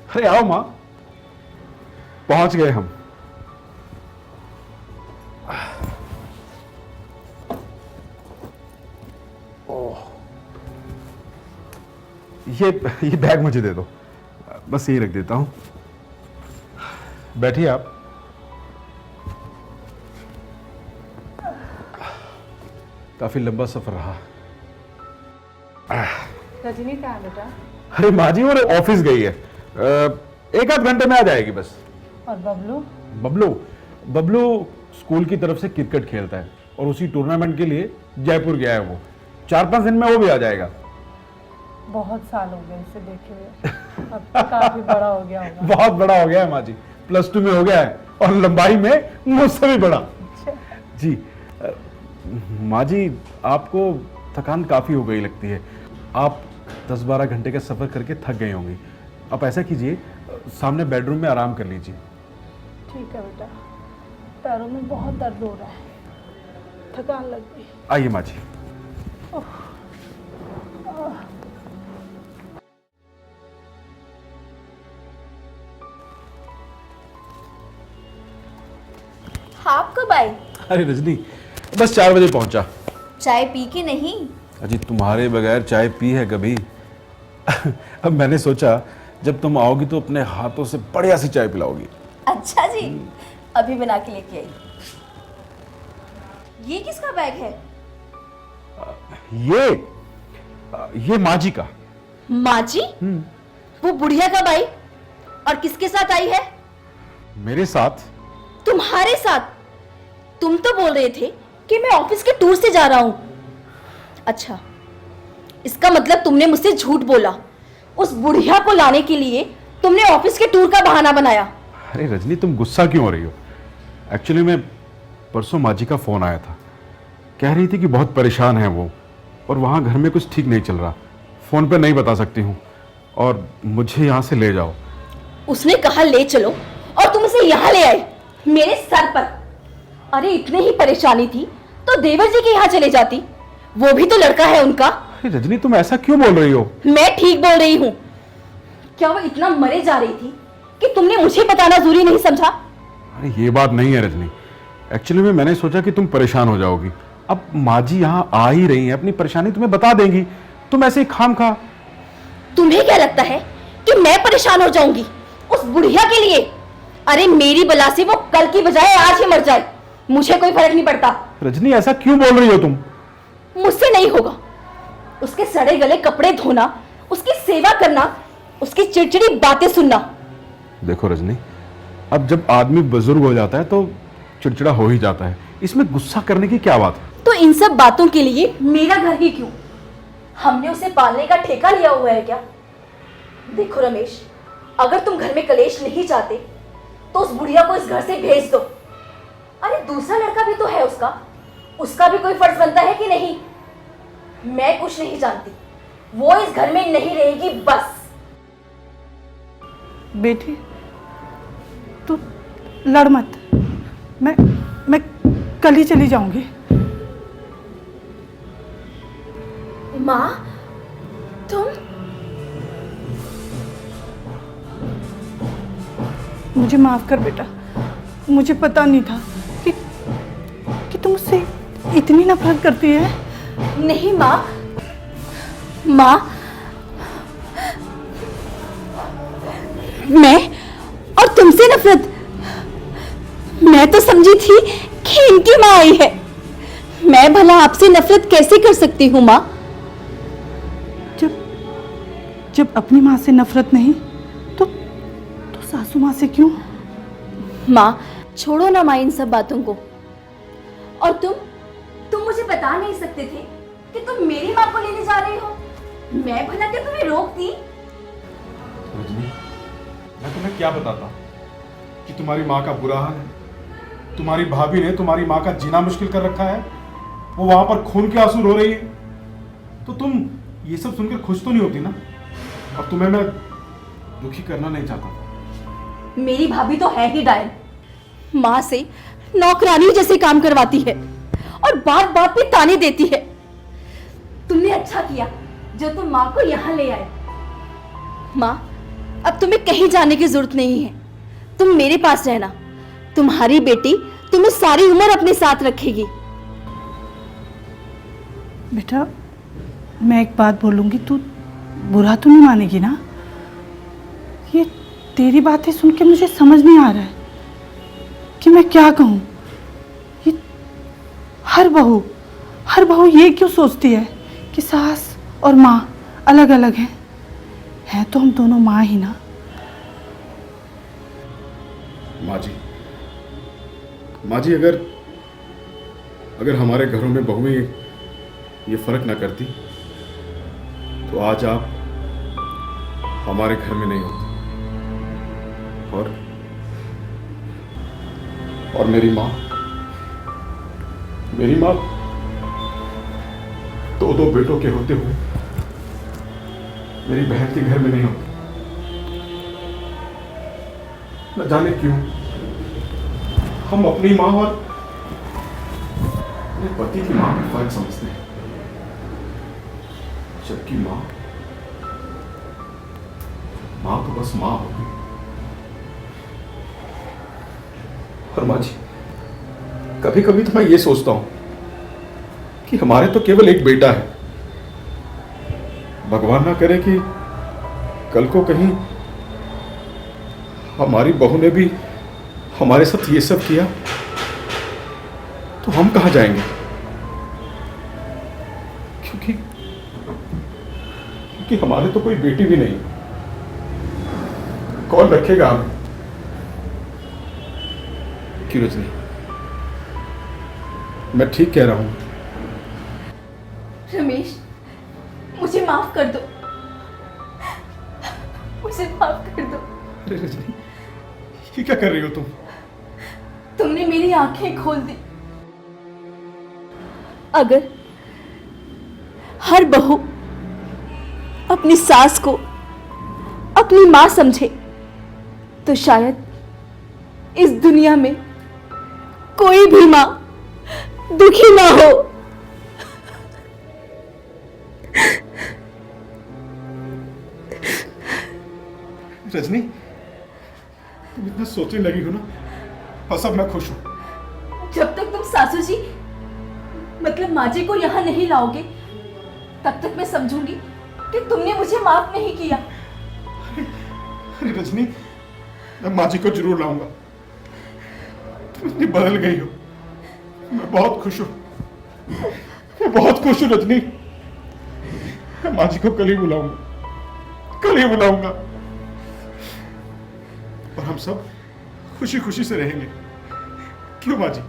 अरे आओ माँ, पहुंच गए हम। ओह, ये बैग मुझे दे दो, बस यही रख देता हूं। बैठिए आप। काफी लंबा सफर रहा। रजनी कहाँ है बेटा? अरे माँ जी, वो ऑफिस गई है, एक आध घंटे में आ जाएगी बस। और बबलू? बबलू बबलू स्कूल की तरफ से क्रिकेट खेलता है और उसी टूर्नामेंट के लिए जयपुर गया है वो। 4-5 दिन में वो भी आ जाएगा। बहुत साल हो गए इसे देखे हुए, अब तो काफी बड़ा हो गया होगा। बहुत बड़ा हो गया है माँ जी, +2 में हो गया है और लंबाई में मुझसे भी बड़ा। जी माँ जी, आपको थकान काफी हो गई लगती है। आप 10-12 घंटे का सफर करके थक गए होंगे। आप ऐसा कीजिए, सामने बेडरूम में आराम कर लीजिए। ठीक है बेटा, पैरों में बहुत दर्द हो रहा है, थकान लग गई। आइए माँ जी। आप कब आए? अरे रजनी, बस 4 बजे पहुंचा। चाय पी के नहीं? अजी तुम्हारे बगैर चाय पी है कभी? अब मैंने सोचा जब तुम आओगी तो अपने हाथों से बढ़िया सी चाय पिलाओगी। अच्छा जी, अभी बना के लेके आई। ये किसका बैग है? ये माँ जी का। माँ जी? वो बुढ़िया कब आई और किसके साथ आई है? मेरे साथ। तुम्हारे साथ? तुम तो बोल रहे थे कि मैं ऑफिस के टूर से जा रहा हूं। अच्छा, इसका मतलब तुमने मुझसे झूठ बोला। उस बुढ़िया को लाने के लिए तुमने ऑफिस के टूर का बहाना बनाया। अरे रजनी, तुम गुस्सा क्यों हो रही हो? एक्चुअली मैं परसों माँ जी का फोन आया था, कह रही थी कि बहुत परेशान है वो और वहाँ घर में कुछ ठीक नहीं चल रहा। फोन पे नहीं बता सकती हूँ और मुझे यहाँ से ले जाओ। उसने कहा ले चलो और तुम उसे यहाँ ले आए मेरे सर पर। अरे इतने ही परेशानी थी तो देवर जी के यहाँ चले जाती, वो भी तो लड़का है उनका। अरे रजनी, तुम ऐसा क्यों बोल रही हो? मैं ठीक बोल रही हूँ। क्या वो इतना मरे जा रही थी कि तुमने मुझे बताना जरूरी नहीं समझा? अरे ये बात नहीं है रजनी, एक्चुअली में मैंने सोचा कि तुम परेशान हो जाओगी। अब माँ जी यहाँ आ ही रही हैं, अपनी परेशानी तुम्हें बता देंगी, तुम ऐसे ही खामखा। तुम्हें क्या लगता है कि मैं परेशान हो जाऊंगी उस बुढ़िया के लिए? अरे मेरी बला से वो कल की बजाय आज ही मर जाए, मुझे कोई फर्क नहीं पड़ता। रजनी, ऐसा क्यों बोल रही हो तुम? मुझसे नहीं होगा। उसके सड़े गले कपड़े धोना, उसकी सेवा करना, उसकी चिड़चिड़ी बातें सुनना। देखो रजनी, अब जब आदमी बुजुर्ग हो जाता है तो चिड़चिड़ा हो ही जाता है, इसमें गुस्सा करने की क्या बात है? तो इन सब बातों के लिए मेरा घर ही क्यों? हमने उसे पालने का ठेका लिया हुआ है क्या? देखो रमेश, अगर तुम घर में कलेश नहीं चाहते तो उस बुढ़िया को इस घर से भेज दो। अरे दूसरा लड़का भी तो है उसका भी कोई फर्ज बनता है कि नहीं? मैं कुछ नहीं जानती, वो इस घर में नहीं रहेगी बस। बेटी तू लड़ मत, मैं कल ही चली जाऊंगी। माँ, तुम? मुझे माफ कर बेटा, मुझे पता नहीं था कि तुम मुझसे इतनी नफरत करती है। नहीं माँ, माँ मैं और तुमसे नफरत? मैं तो समझी थी कि इनकी माँ आई है। मैं भला आपसे नफरत कैसे कर सकती हूँ माँ? जब अपनी माँ से नफरत नहीं तो सासू माँ से क्यों? माँ छोड़ो ना माँ इन सब बातों को। और तुम मुझे बता नहीं सकते थे कि तुम मेरी माँ को लेने जा रहे हो? मैं भला क्या तुम्हें रोकती? रजनी, मैं तुम्हें क्या बताता कि तुम्हारी माँ का बुरा हाल है। तुम्हारी भाभी ने तुम्हारी माँ का जीना मुश्किल कर रखा है, वो वहां पर खून के आंसू रो रही है, तो तुम ये सब सुनकर खुश तो नहीं होती ना? और तुम्हें मैं दुखी करना नहीं चाहता। मेरी भाभी तो है ही डायन, माँ से नौकरानी जैसे काम करवाती है और बात बात पे ताने देती है। तुमने अच्छा किया जो तुम माँ को यहाँ ले आए। माँ, अब तुम्हें कहीं जाने की जरूरत नहीं है। तुम मेरे पास रहना। तुम्हारी बेटी तुम्हें सारी उम्र अपने साथ रखेगी। बेटा, मैं एक बात बोलूँगी, तू बुरा तो नहीं मानेगी ना? ये तेरी बातें सुन के मुझे समझ नहीं आ रहा है कि मैं क्या कहूँ। ये हर बहू ये क्यों सोचती है कि सास और माँ अलग अलग हैं तो हम दोनों माँ ही ना। माँ जी, अगर हमारे घरों में बहुएं ये फर्क ना करती तो आज आप हमारे घर में नहीं होते। और मेरी माँ दो बेटों के होते हुए मेरी बहन के घर में नहीं होती। न जाने क्यों हम अपनी माँ और अपने पति की माँ में फर्क समझते हैं, जबकि माँ तो बस माँ होती है। और माँ जी, कभी कभी तो मैं ये सोचता हूं कि हमारे तो केवल एक बेटा है। भगवान ना करे कि कल को कहीं हमारी बहू ने भी हमारे साथ ये सब किया तो हम कहां जाएंगे? क्योंकि हमारे तो कोई बेटी भी नहीं। कौन रखेगा हमें? क्यों रजनी, मैं ठीक कह रहा हूं? रमेश, मुझे माफ कर दो। मुझे माफ कर दो। अरे रजनी, ये क्या कर रही हो तुम? तुमने मेरी आंखें खोल दी। अगर हर बहू अपनी सास को अपनी मां समझे तो शायद इस दुनिया में कोई भी मां दुखी ना हो। रजनी, तुम इतना सोचने लगी हो ना, और सब मैं खुश हूं। जब तक तुम सासू जी मतलब माँ जी को यहाँ नहीं लाओगे तब तक मैं समझूंगी कि तुमने मुझे माफ नहीं किया। अरे रजनी, मैं माँ जी को जरूर लाऊंगा। तुम इतनी बदल गई हो, मैं बहुत खुश हूं। मैं बहुत खुश हूं रजनी। मैं माँ जी को कल ही बुलाऊंगा और हम सब खुशी खुशी से रहेंगे। क्यों माँ जी?